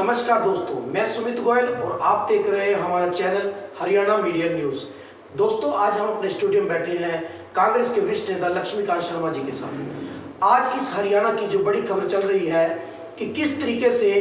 नमस्कार दोस्तों, मैं सुमित गोयल और आप देख रहे हैं हमारा चैनल हरियाणा मीडिया न्यूज। दोस्तों, आज हम अपने स्टूडियो में बैठे हैं कांग्रेस के वरिष्ठ नेता लक्ष्मीकांत शर्मा जी के साथ। आज इस हरियाणा की जो बड़ी खबर चल रही है कि किस तरीके से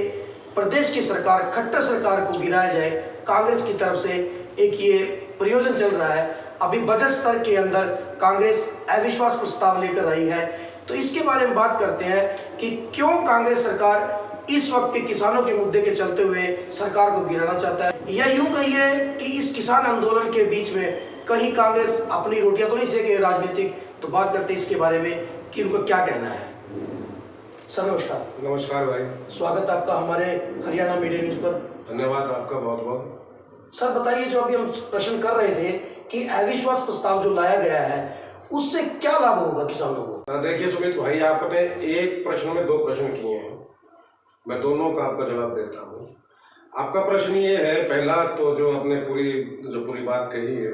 प्रदेश की सरकार, खट्टर सरकार को गिराया जाए, कांग्रेस की तरफ से एक ये प्रयोजन चल रहा है। अभी बजट स्तर के अंदर कांग्रेस अविश्वास प्रस्ताव लेकर आई है, तो इसके बारे में बात करते हैं कि क्यों कांग्रेस सरकार इस वक्त के किसानों के मुद्दे के चलते हुए सरकार को गिराना चाहता है, या यूं कहिए कि इस किसान आंदोलन के बीच में कहीं कांग्रेस अपनी रोटियां तो नहीं सेके राजनीतिक। तो बात करते हैं इसके बारे में कि उनको क्या कहना है। सर नमस्कार। नमस्कार भाई, स्वागत है आपका हमारे हरियाणा मीडिया न्यूज पर। धन्यवाद आपका बहुत बहुत। सर बताइए, जो अभी हम प्रश्न कर रहे थे कि अविश्वास प्रस्ताव जो लाया गया है उससे क्या लाभ होगा किसानों को। देखिए सुमित भाई, आपने एक प्रश्न में दो प्रश्न किए हैं, मैं दोनों का आपका जवाब देता हूँ। आपका प्रश्न ये है, पहला तो जो आपने पूरी बात कही है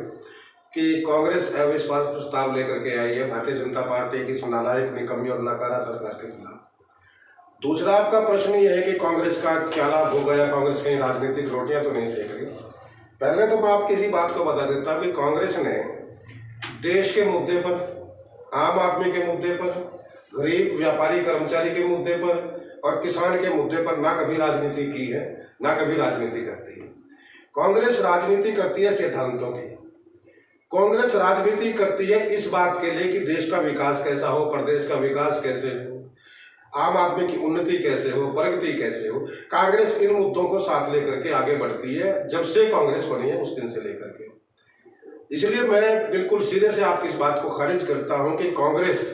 कि कांग्रेस अविश्वास प्रस्ताव लेकर के आई है भारतीय जनता पार्टी की नालायक, निकम्मी और नाकारा सरकार के खिलाफ। दूसरा आपका प्रश्न ये है कि कांग्रेस का क्या लाभ होगा या कांग्रेस कहीं राजनीतिक रोटियां तो नहीं सेक रही। पहले तो मैं आपको इसी बात को बता देता हूँ कि कांग्रेस ने देश के मुद्दे पर, आम आदमी के मुद्दे पर, गरीब व्यापारी कर्मचारी के मुद्दे पर और किसान के मुद्दे पर ना कभी राजनीति की है, ना कभी राजनीति करती है। कांग्रेस राजनीति करती है सिद्धांतों की। कांग्रेस राजनीति करती है इस बात के लिए कि देश का विकास कैसा हो, प्रदेश का विकास कैसे हो, आम आदमी की उन्नति कैसे हो, प्रगति कैसे हो। कांग्रेस इन मुद्दों को साथ लेकर के आगे बढ़ती है, जब से कांग्रेस बनी है उस दिन से लेकर के। इसलिए मैं बिल्कुल सिरे से आपकी इस बात को खारिज करता हूं कि कांग्रेस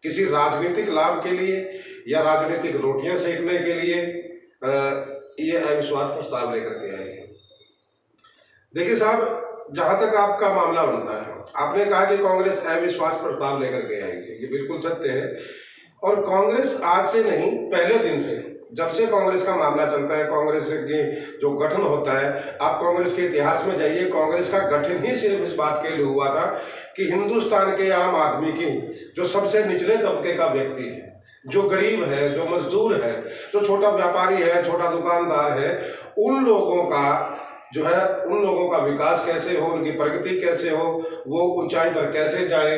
किसी राजनीतिक लाभ के लिए या राजनीतिक रोटियां सेकने के लिए ये अविश्वास प्रस्ताव लेकर के आई है। देखिए साहब, जहां तक आपका मामला बनता है, आपने कहा कि कांग्रेस अविश्वास प्रस्ताव लेकर के आई है, ये बिल्कुल सत्य है। और कांग्रेस आज से नहीं, पहले दिन से, जब से कांग्रेस का मामला चलता है, कांग्रेस की जो गठन होता है, आप कांग्रेस के इतिहास में जाइए, कांग्रेस का गठन ही सिर्फ इस बात के लिए हुआ था कि हिंदुस्तान के आम आदमी की, जो सबसे निचले तबके का व्यक्ति है, जो गरीब है, जो मजदूर है, जो छोटा व्यापारी है, छोटा दुकानदार है, उन लोगों का जो है, उन लोगों का विकास कैसे हो, उनकी प्रगति कैसे हो, वो ऊंचाई पर कैसे जाए,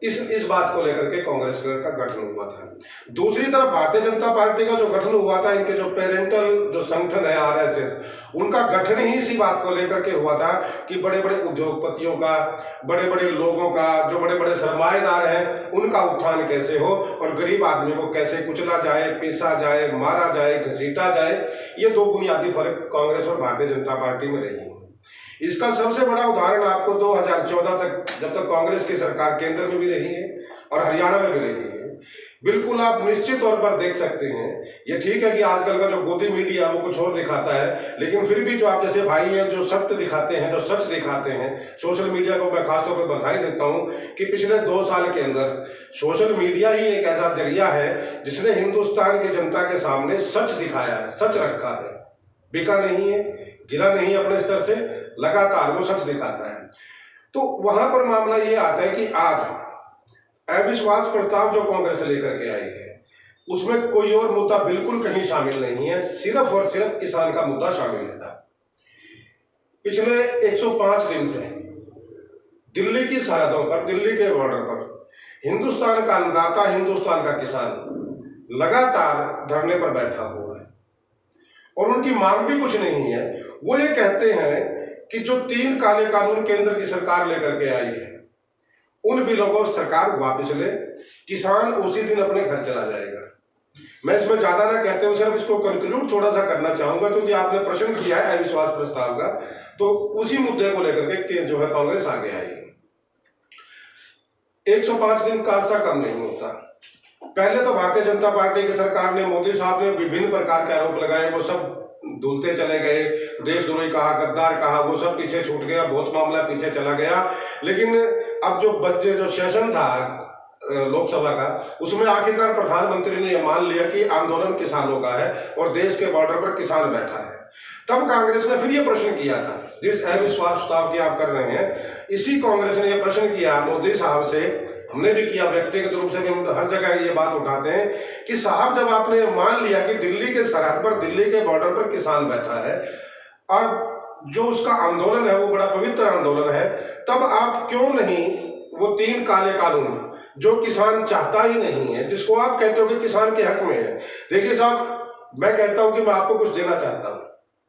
इस बात को लेकर के कांग्रेस का गठन हुआ था। दूसरी तरफ भारतीय जनता पार्टी का जो गठन हुआ था, इनके जो पेरेंटल जो संगठन है आरएसएस, उनका गठन ही इसी बात को लेकर के हुआ था कि बड़े बड़े उद्योगपतियों का, बड़े बड़े लोगों का, जो बड़े बड़े सरमाएदार हैं, उनका उत्थान कैसे हो और गरीब आदमी को कैसे कुचला जाए, पीसा जाए, मारा जाए, घसीटा जाए। ये दो बुनियादी फर्क कांग्रेस और भारतीय जनता पार्टी में रही है। इसका सबसे बड़ा उदाहरण आपको 2014 तक, जब तक कांग्रेस की सरकार केंद्र में भी रही है और हरियाणा में भी रही है, बिल्कुल आप निश्चित तौर पर देख सकते हैं। ये ठीक है कि आजकल का जो गोदी मीडिया वो कुछ और दिखाता है, लेकिन फिर भी जो आप जैसे भाई हैं जो सत्य दिखाते हैं, जो सच दिखाते हैं, सोशल मीडिया को मैं खासतौर पर बधाई देता हूं कि पिछले 2 साल के अंदर सोशल मीडिया ही एक ऐसा जरिया है जिसने हिंदुस्तान की जनता के सामने सच दिखाया है, सच रखा है, बिका नहीं है, गिरा नहीं अपने स्तर से, लगातार वो सच दिखाता है। तो वहां पर मामला ये आता है कि आज अविश्वास प्रस्ताव जो कांग्रेस लेकर के आई है, उसमें कोई और मुद्दा बिल्कुल कहीं शामिल नहीं है, सिर्फ और सिर्फ किसान का मुद्दा शामिल है साहब। पिछले 105 दिन से दिल्ली की सरहदों पर, दिल्ली के बॉर्डर पर हिंदुस्तान का अन्नदाता, हिंदुस्तान का किसान लगातार धरने पर बैठा हुआ है और उनकी मांग भी कुछ नहीं है। वो ये कहते हैं कि जो 3 काले कानून केंद्र की सरकार लेकर के आई है, उन बिलों को सरकार वापस ले, किसान उसी दिन अपने घर चला जाएगा। मैं इसमें ज्यादा ना कहते हुए सिर्फ इसको कंक्लूड थोड़ा सा करना चाहूंगा, क्योंकि आपने प्रश्न किया है अविश्वास प्रस्ताव का, तो उसी मुद्दे को लेकर के जो है कांग्रेस आगे आई है। 105 दिन का अर्सा कम नहीं होता। पहले तो भारतीय जनता पार्टी की सरकार ने, मोदी साहब ने विभिन्न प्रकार के आरोप लगाए, वो सब धुलते चले गए, देशद्रोही कहा, गद्दार कहा, वो सब पीछे छूट गया, बहुत मामला पीछे चला गया। लेकिन अब जो सेशन था लोकसभा का, उसमें आखिरकार प्रधानमंत्री ने यह मान लिया कि आंदोलन किसानों का है और देश के बॉर्डर पर किसान बैठा है। तब कांग्रेस ने फिर ये प्रश्न किया था, जिस अविश्वास प्रस्ताव की आप कर रहे हैं, इसी कांग्रेस ने यह प्रश्न किया मोदी साहब से हमने भी किया, व्यक्तिगत रूप से भी हम हर जगह ये बात उठाते हैं कि साहब जब आपने मान लिया कि दिल्ली के सरहद पर, दिल्ली के बॉर्डर पर किसान बैठा है और जो उसका आंदोलन है वो बड़ा पवित्र आंदोलन है, तब आप क्यों नहीं वो 3 काले कानून जो किसान चाहता ही नहीं है, जिसको आप कहते हो कि किसान के हक में है। देखिए साहब, मैं कहता हूं कि मैं आपको कुछ देना चाहता हूं,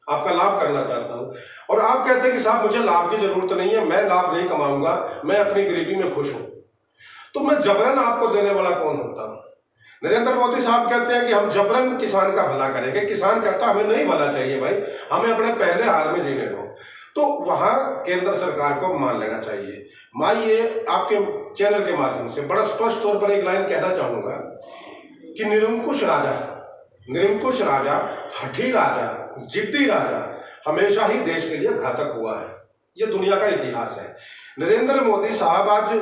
आपका लाभ करना चाहता हूं, और आप कहते हैं कि साहब मुझे लाभ की जरूरत नहीं है, मैं लाभ नहीं कमाऊंगा, मैं अपनी गरीबी में खुश हूं, तो मैं जबरन आपको देने वाला कौन होता हूं? नरेंद्र मोदी साहब कहते हैं कि हम जबरन किसान का भला करेंगे। किसान कहता हमें नहीं भला चाहिए भाई, हमें अपने पहले हाल में जीने दो। तो वहां केंद्र सरकार को मान लेना चाहिए। मैं ये आपके चैनल के माध्यम से बड़ा स्पष्ट तौर पर एक लाइन कहना चाहूंगा कि निरंकुश राजा, हठी राजा, जिद्दी राजा हमेशा ही देश के लिए घातक हुआ है। ये दुनिया का इतिहास है। नरेंद्र मोदी साहब आज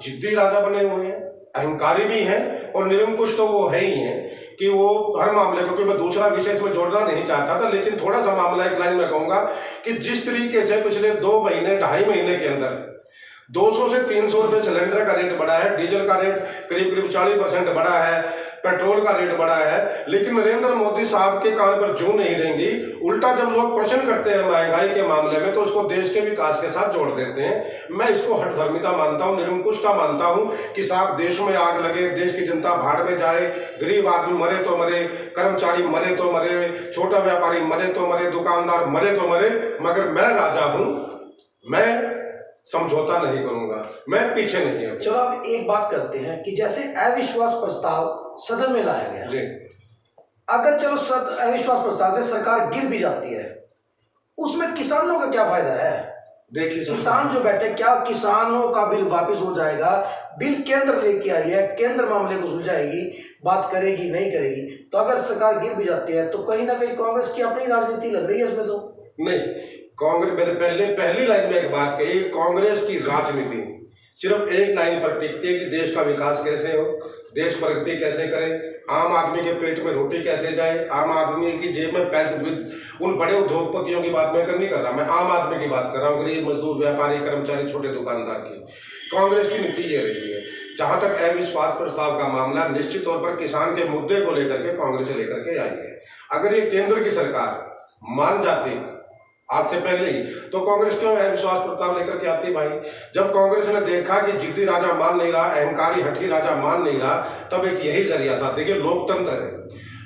जिद्दी राजा बने हुए हैं, अहंकारी भी हैं, और निरंकुश तो वो है ही हैं कि वो हर मामले को, क्योंकि मैं दूसरा विषय इसमें जोड़ना नहीं चाहता था, लेकिन थोड़ा सा मामला एक लाइन में कहूंगा कि जिस तरीके से पिछले 2 महीने 2.5 महीने के अंदर 200 से 300 रुपए सिलेंडर का रेट बढ़ा है, डीजल का रेट करीब 40% बढ़ा है, पेट्रोल का रेट बढ़ा है, लेकिन नरेंद्र मोदी साहब के कान पर जूं नहीं रहेंगी। उल्टा जब लोग प्रश्न करते हैं महंगाई के मामले में तो उसको देश के विकास के साथ जोड़ देते हैं। मैं इसको हठधर्मिता मानता हूं, निरंकुशता मानता हूं कि साहब देश में आग लगे, देश की जनता भाड़ में जाए, गरीब आदमी मरे तो मरे, कर्मचारी मरे तो मरे, छोटा व्यापारी मरे तो मरे, दुकानदार मरे तो मरे, मगर मैं राजा हूं, मैं समझौता नहीं करूंगा, मैं पीछे नहीं हूं। चलो अब एक बात करते हैं कि जैसे अविश्वास प्रस्ताव सदन में लाया गया जी, अगर चलो अविश्वास प्रस्ताव से सरकार गिर भी जाती है, उसमें किसानों का क्या फायदा है? देखिए किसान जो बैठे, क्या किसानों का बिल वापस हो जाएगा? बिल केंद्र लेके आई है, केंद्र मामले को सुलझाएगी, बात करेगी नहीं करेगी। तो अगर सरकार गिर भी जाती है तो कहीं ना कहीं कांग्रेस की अपनी राजनीति लग रही है इसमें। तो नहीं, कांग्रेस, मैंने पहली लाइन में एक बात कही, कांग्रेस की राजनीति सिर्फ एक लाइन पर टिकती है कि देश का विकास कैसे हो, देश प्रगति कैसे करे, आम आदमी के पेट में रोटी कैसे जाए, आम आदमी की जेब में पैसे। उन बड़े उद्योगपतियों की बात मैं नहीं कर रहा, मैं आम आदमी की बात कर रहा हूँ, गरीब मजदूर, व्यापारी, कर्मचारी, छोटे दुकानदार की। कांग्रेस की नीति ये रही है। जहां तक अविश्वास प्रस्ताव का मामला, निश्चित तौर पर किसान के मुद्दे को लेकर के कांग्रेस लेकर के आई है। अगर ये केंद्र की सरकार मान जाती आज से पहले ही, तो कांग्रेस क्यों अविश्वास प्रस्ताव लेकर के आती भाई? जब कांग्रेस ने देखा कि जिद्दी राजा मान नहीं रहा, अहंकारी हठी राजा मान नहीं रहा, तब एक यही जरिया था। देखिए लोकतंत्र है,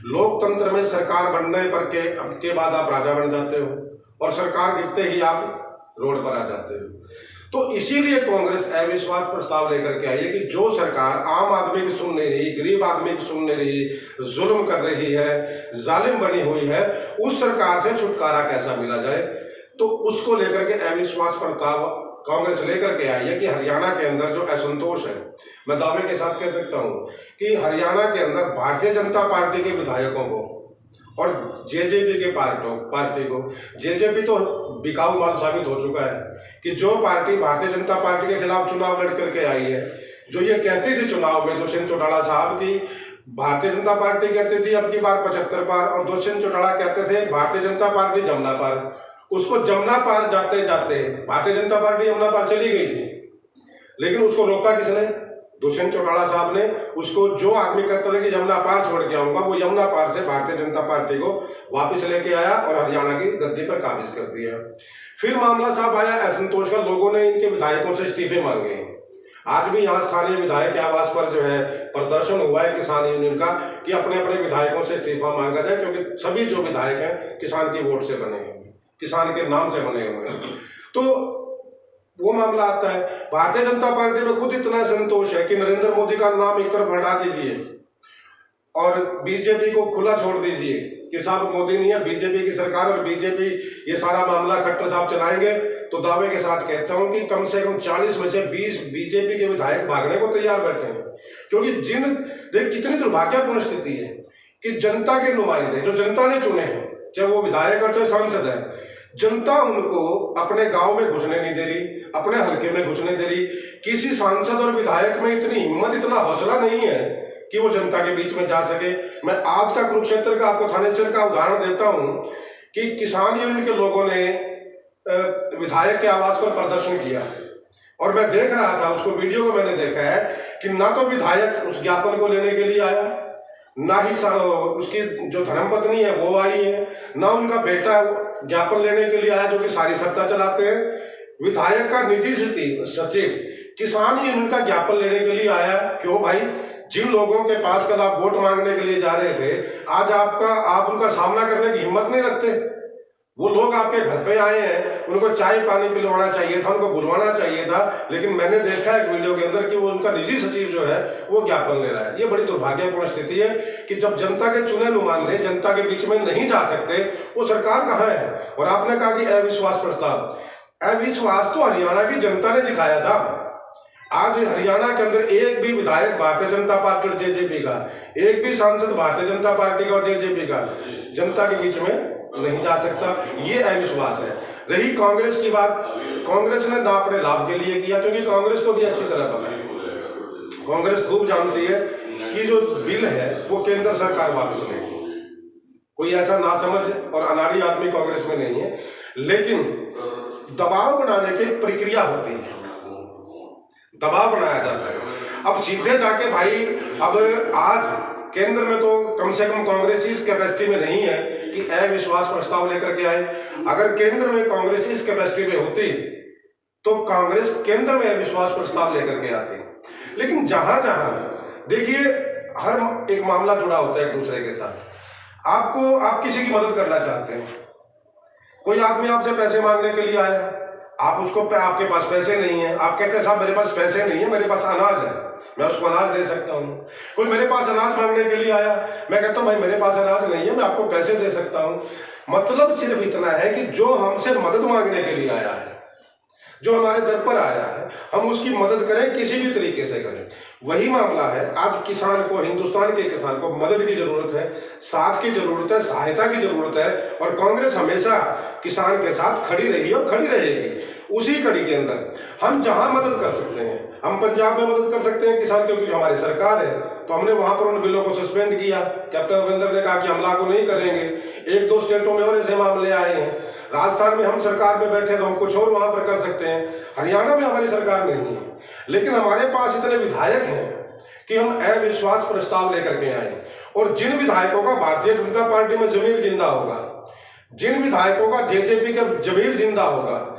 लोकतंत्र में सरकार बनने पर के बाद आप राजा बन जाते हो, और सरकार गिरते ही आप रोड पर आ जाते हो। तो इसीलिए कांग्रेस अविश्वास प्रस्ताव लेकर के आई है कि जो सरकार आम आदमी की सुन नहीं रही, गरीब आदमी की सुन नहीं रही, जुल्म कर रही है, जालिम बनी हुई है, उस सरकार से छुटकारा कैसा मिला जाए, तो उसको लेकर के अविश्वास प्रस्ताव कांग्रेस लेकर के आई है। कि हरियाणा के अंदर जो असंतोष है, मैं दावे के साथ कह सकता हूं कि हरियाणा के अंदर भारतीय जनता पार्टी के विधायकों को और जेजेपी के पार्टी को, जेजेपी तो बिकाऊ माल साबित हो चुका है कि जो पार्टी भारतीय जनता पार्टी के खिलाफ चुनाव लड़ करके आई है, जो ये कहती थी चुनाव में, दुष्यंत चौटाला साहब की भारतीय जनता पार्टी कहती थी अब की बार 75 पार, और दुष्यंत चौटाला कहते थे भारतीय जनता पार्टी जमुना पार। उसको जमुना पार जाते जाते भारतीय जनता पार्टी यमुना पार चली गई थी, लेकिन उसको रोका किसने? दुष्यंत चौटाला साहब ने। उसको जो आदमी कहता था कि यमुना पार छोड़ के आऊंगा, वो यमुना पार से भारतीय जनता पार्टी को वापस लेके आया और हरियाणा की गद्दी पर काबिज कर दिया। फिर मामला साहब आया असंतोष का, लोगों ने इनके विधायकों से इस्तीफे मांगे। आज भी यहाँ स्थानीय विधायक आवास पर जो है प्रदर्शन हुआ है किसान यूनियन का कि अपने अपने विधायकों से इस्तीफा मांगा जाए, क्योंकि सभी जो विधायक हैं किसान की वोट से बने हैं, किसान के नाम से बने हुए हैं। तो वो मामला आता है। भारतीय जनता पार्टी में खुद इतना संतोष है कि नरेंद्र मोदी का नाम एक तरफ हटा दीजिए और बीजेपी को खुला छोड़ दीजिए कि साहब मोदी नहीं है, बीजेपी की सरकार, और बीजेपी ये सारा मामला खट्टर साहब चलाएंगे। तो दावे के साथ कहता हूं कि कम से कम 40 में से 20 बीजेपी के विधायक भागने को तैयार बैठे हैं, क्योंकि देख कितनी दुर्भाग्यपूर्ण स्थिति है कि जनता के नुमाइंदे जो जनता ने चुने हैं, चाहे वो विधायक और चाहे सांसद है, जनता उनको अपने गांव में घुसने नहीं दे रही, अपने हल्के में घुसने दे रही। किसी सांसद और विधायक में इतनी हिम्मत, इतना हौसला नहीं है कि वो जनता के बीच में जा सके। मैं आज का कुरुक्षेत्र का आपको थानेश्वर का उदाहरण देता हूं कि किसान यूनियन के लोगों ने विधायक के आवास पर प्रदर्शन किया, और मैं देख रहा था उसको, वीडियो को मैंने देखा है कि ना तो विधायक उस ज्ञापन को लेने के लिए आया, ना ही उसकी जो धर्मपत्नी है वो आई है, ना उनका बेटा ज्ञापन लेने के लिए आया जो कि सारी सत्ता चलाते हैं। विधायक का निजी सचिव किसान ही उनका ज्ञापन लेने के लिए आया। क्यों भाई? जिन लोगों के पास कल आप वोट मांगने के लिए जा रहे थे, आज आप उनका सामना करने की हिम्मत नहीं रखते। वो लोग आपके घर पे आए हैं, उनको चाय पानी पिलवाना चाहिए था, उनको बुलवाना चाहिए था, लेकिन मैंने देखा एक वीडियो के अंदर कि वो उनका निजी सचिव जो है वो ज्ञापन ले रहा है। ये बड़ी दुर्भाग्यपूर्ण स्थिति है कि जब जनता के चुने नुमाइंदे जनता के बीच में नहीं जा सकते, वो सरकार कहाँ है? और आपने कहा कि अविश्वास प्रस्ताव, अविश्वास तो हरियाणा की जनता ने दिखाया था। आज हरियाणा के अंदर एक भी विधायक भारतीय जनता पार्टी और जेजेपी का, एक भी सांसद भारतीय जनता पार्टी का और जेजेपी का जनता के बीच में नहीं जा सकता। ये अविश्वास है। रही कांग्रेस की बात, कांग्रेस ने ना अपने लाभ के लिए किया, क्योंकि कांग्रेस को भी अच्छी तरह पता है, कांग्रेस खूब जानती है कि जो बिल है वो केंद्र सरकार वापस लेगी। कोई ऐसा नासमझ और अनाड़ी आदमी कांग्रेस में नहीं है, लेकिन दबाव बनाने की प्रक्रिया होती है, दबाव बनाया जाता है। अब सीधे जाके भाई, अब आज केंद्र में तो कम से कम कांग्रेस इस कैपेसिटी में नहीं है कि अविश्वास प्रस्ताव लेकर के आए। अगर केंद्र में कांग्रेस इस कैपेसिटी में होती तो कांग्रेस केंद्र में अविश्वास प्रस्ताव लेकर के आती। लेकिन जहां जहां देखिए, हर एक मामला जुड़ा होता है एक दूसरे के साथ। आप किसी की मदद करना चाहते हैं, कोई आदमी आपसे पैसे मांगने के लिए आया, आपके पास पैसे नहीं है, आप कहते हैं साहब मेरे पास पैसे नहीं है, मेरे पास अनाज है, मैं उसको अनाज दे सकता हूँ। कोई मेरे पास अनाज मांगने के लिए आया, मैं कहता हूँ भाई मेरे पास अनाज नहीं है, मैं आपको पैसे दे सकता हूँ। मतलब सिर्फ इतना है कि जो हमसे मदद मांगने के लिए आया है, जो हमारे दर पर आया है, हम उसकी मदद करें, किसी भी तरीके से करें। वही मामला है। आज किसान को, हिंदुस्तान के किसान को मदद की जरूरत है, साथ की जरूरत है, सहायता की जरूरत है, और कांग्रेस हमेशा किसान के साथ खड़ी रही और खड़ी रहेगी। उसी कड़ी के अंदर हम जहां मदद कर सकते हैं, हम पंजाब में मदद कर सकते हैं किसान, क्योंकि हमारी सरकार है, तो हमने वहां पर उन बिलों को सस्पेंड किया। कैप्टन अमरिंदर ने कहा कि हम लागू नहीं करेंगे। एक दो स्टेटों में और ऐसे मामले आए हैं। राजस्थान में हम सरकार में बैठे तो हम कुछ और वहां पर कर सकते हैं। हरियाणा में हमारी सरकार नहीं है, लेकिन हमारे पास इतने विधायक हैं कि हम अविश्वास प्रस्ताव लेकर के आए। और जिन विधायकों का भारतीय जनता पार्टी में जमीर जिंदा होगा, जिन विधायकों का जेजेपी का जमीर जिंदा होगा,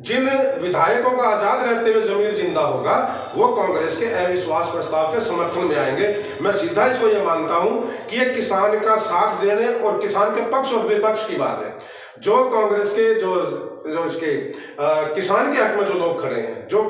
जिन विधायकों का आजाद रहते हुए जमीर जिंदा होगा, वो कांग्रेस के अविश्वास प्रस्ताव के समर्थन में आएंगे। मैं सीधा इसको यह मानता हूं कि ये किसान का साथ देने और किसान के पक्ष और विपक्ष की बात है। जो कांग्रेस के जो इसके किसान के हक में जो लोग खड़े हैं, जो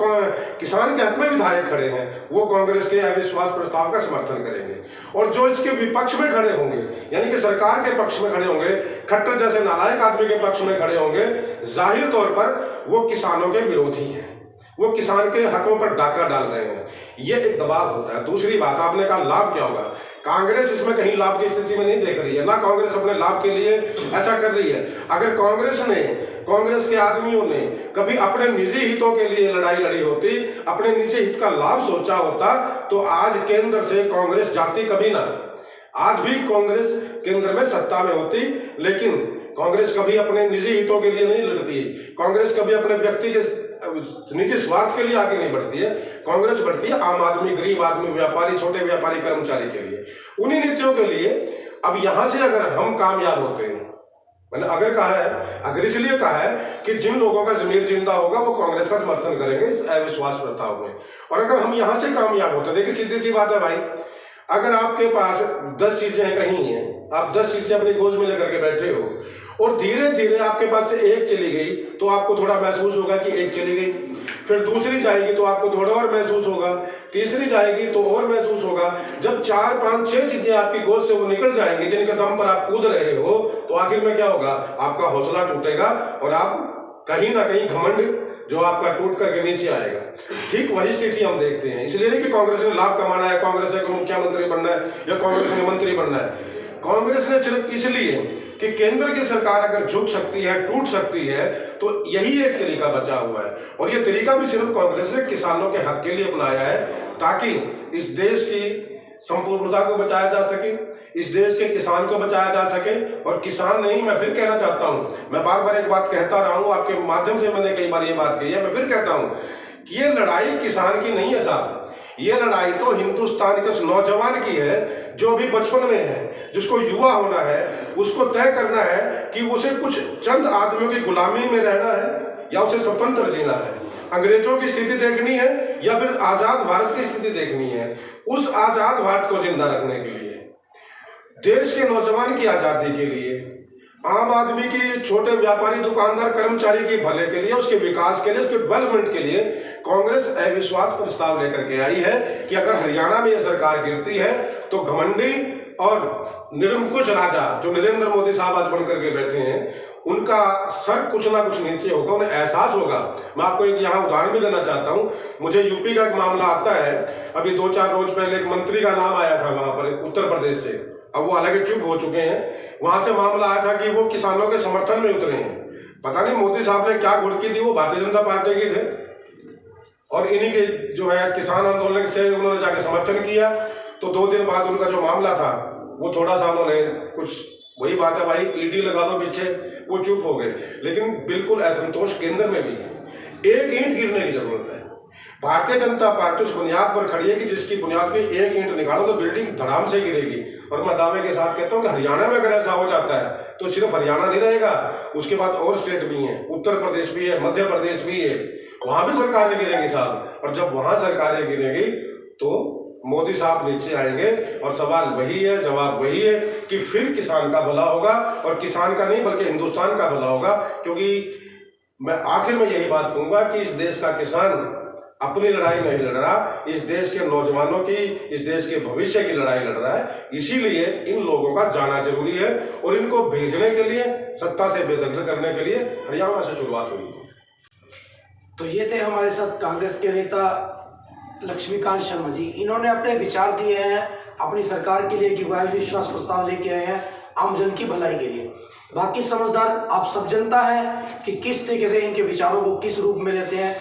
किसान के हक में विधायक खड़े हैं, वो कांग्रेस के अविश्वास प्रस्ताव का समर्थन करेंगे। और जो इसके विपक्ष में खड़े होंगे, यानी कि सरकार के पक्ष में खड़े होंगे, खट्टर जैसे नालायक आदमी के पक्ष में खड़े होंगे, जाहिर तौर पर वो किसानों के विरोधी हैं, वो किसान के हकों पर डाका डाल रहे हैं। ये एक दबाव होता है। दूसरी बात, आपने कहा लाभ क्या होगा, कांग्रेस इसमें कहीं लाभ की स्थिति में नहीं देख रही है, ना कांग्रेस अपने लाभ के लिए ऐसा कर रही है। अगर कांग्रेस के आदमियों ने कभी अपने निजी हितों के लिए लड़ाई लड़ी होती, अपने निजी हित का लाभ सोचा होता, तो आज केंद्र से कांग्रेस जाती कभी ना। आज भी कांग्रेस केंद्र में सत्ता में होती, लेकिन कांग्रेस कभी अपने निजी हितों के लिए नहीं लड़ती। कांग्रेस कभी अपने व्यक्ति के निजी स्वार्थ के लिए आगे नहीं बढ़ती है। कांग्रेस बढ़ती है आम आदमी, गरीब आदमी, व्यापारी, छोटे व्यापारी, कर्मचारी के लिए, उन्हीं नीतियों के लिए। अब यहां से अगर हम कामयाब होते हैं, मैंने अगर इसलिए कहा है कि जिन लोगों का जमीर जिंदा होगा वो कांग्रेस का समर्थन करेंगे इस अविश्वास प्रस्ताव में। और अगर हम यहां से कामयाब होते हैं, देखिए सीधी सी बात है भाई, अगर आपके पास 10 चीजें कहीं हैं, आप 10 चीजें अपनी गोद में लेकर के बैठे हो, और धीरे धीरे आपके पास से एक चली गई तो आपको थोड़ा महसूस होगा कि एक चली गई, फिर दूसरी जाएगी तो आपको थोड़ा और महसूस होगा, तीसरी जाएगी तो और महसूस होगा। जब 4, 5, 6 चीजें आपकी गोद से वो निकल जाएंगी, जिनके दम पर आप कूद रहे हो, तो आखिर में क्या होगा, आपका हौसला टूटेगा और आप कहीं ना कहीं घमंड जो आपका टूट करके नीचे आएगा। ठीक वही स्थिति हम देखते हैं। इसलिए नहीं कि कांग्रेस ने लाभ कमाना है, कांग्रेस को मुख्यमंत्री बनना है या कांग्रेस ने मंत्री बनना है। कांग्रेस ने सिर्फ इसलिए कि केंद्र की सरकार अगर झुक सकती है, टूट सकती है, तो यही एक तरीका बचा हुआ है। और ये तरीका भी सिर्फ कांग्रेस ने किसानों के हक के लिए अपनाया है, ताकि इस देश की संपूर्णता को बचाया जा सके, इस देश के किसान को बचाया जा सके। और किसान नहीं, मैं फिर कहना चाहता हूं, मैं बार बार एक बात कहता रहा हूं, आपके माध्यम से मैंने कई बार ये बात कही है, मैं फिर कहता हूं कि ये लड़ाई किसान की नहीं है साहब, ये लड़ाई तो हिंदुस्तान के उस नौजवान की है जो अभी बचपन में है, जिसको युवा होना है, उसको तय करना है कि उसे कुछ चंद आदमियों की गुलामी में रहना है या उसे स्वतंत्र जीना है, अंग्रेजों की स्थिति देखनी है या फिर आजाद भारत की स्थिति देखनी है। उस आजाद भारत को जिंदा रखने के लिए, देश के नौजवान की आजादी के लिए, आम आदमी की, छोटे व्यापारी, दुकानदार, कर्मचारी के भले के लिए, उसके विकास के लिए, उसके डेवलपमेंट के लिए कांग्रेस अविश्वास प्रस्ताव लेकर के आई है कि अगर हरियाणा में यह सरकार गिरती है तो घमंडी और निरंकुश राजा जो नरेंद्र मोदी साहब आज बनकर के बैठे हैं, उनका सर कुछ ना कुछ नीचे होगा, उन्हें एहसास होगा। मैं आपको एक यहाँ उदाहरण भी देना चाहता हूँ। मुझे यूपी का एक मामला आता है, अभी 2-4 रोज पहले एक मंत्री का नाम आया था वहां पर, उत्तर प्रदेश से, अब वो हालांकि चुप हो चुके हैं। वहां से मामला आया था कि वो किसानों के समर्थन में उतरे हैं। पता नहीं मोदी साहब ने क्या घुड़की दी, वो भारतीय जनता पार्टी के थे और इन्हीं के जो है किसान आंदोलन से उन्होंने जाके समर्थन किया। तो 2 दिन बाद उनका जो मामला था वो थोड़ा सा उन्होंने कुछ, वही बात है भाई, ईडी लगा दो पीछे, वो चुप हो गए। लेकिन बिल्कुल असंतोष केंद्र में भी है, एक ईंट गिरने की जरूरत है। भारतीय जनता पार्टी उस बुनियाद पर खड़ी है कि जिसकी बुनियाद की एक ईंट निकालो तो बिल्डिंग धड़ाम से गिरेगी। और मैं दावे के साथ कहता हूं कि हरियाणा में अगर ऐसा हो जाता है तो सिर्फ हरियाणा नहीं रहेगा, उसके बाद और स्टेट भी हैं, उत्तर प्रदेश भी है, मध्य प्रदेश भी है, वहां भी सरकारें गिरेंगी साहब। और जब वहां सरकारें गिरेंगी तो मोदी साहब नीचे आएंगे और सवाल वही है, जवाब वही है कि फिर किसान का भला होगा, और किसान का नहीं बल्कि हिंदुस्तान का भला होगा। क्योंकि मैं आखिर में यही बात कहूंगा कि इस देश का किसान अपनी लड़ाई नहीं लड़ रहा, इस देश के नौजवानों की, इस देश के भविष्य की लड़ाई लड़ रहा है। इसीलिए इन लोगों का जाना जरूरी है और इनको भेजने के लिए, सत्ता से बेदखल करने के लिए हरियाणा से शुरुआत हुई। तो ये थे हमारे साथ कांग्रेस के नेता लक्ष्मीकांत शर्मा जी। इन्होंने अपने विचार दिए हैं अपनी सरकार के लिए कि वह अविश्वास प्रस्ताव लेके आए हैं आम जन की भलाई के लिए। बाकी समझदार आप सब जनता है कि किस तरीके से इनके विचारों को किस रूप में लेते हैं।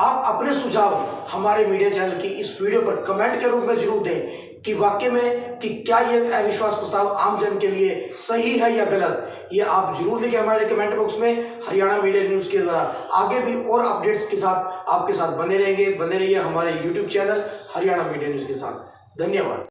आप अपने सुझाव हमारे मीडिया चैनल की इस वीडियो पर कमेंट के रूप में जरूर दें कि वाकई में कि क्या ये अविश्वास प्रस्ताव आम जन के लिए सही है या गलत। ये आप जरूर लिखें हमारे कमेंट बॉक्स में। हरियाणा मीडिया न्यूज़ के द्वारा आगे भी और अपडेट्स के साथ आपके साथ बने रहिए हमारे YouTube channel Haryana media news के साथ। धन्यवाद।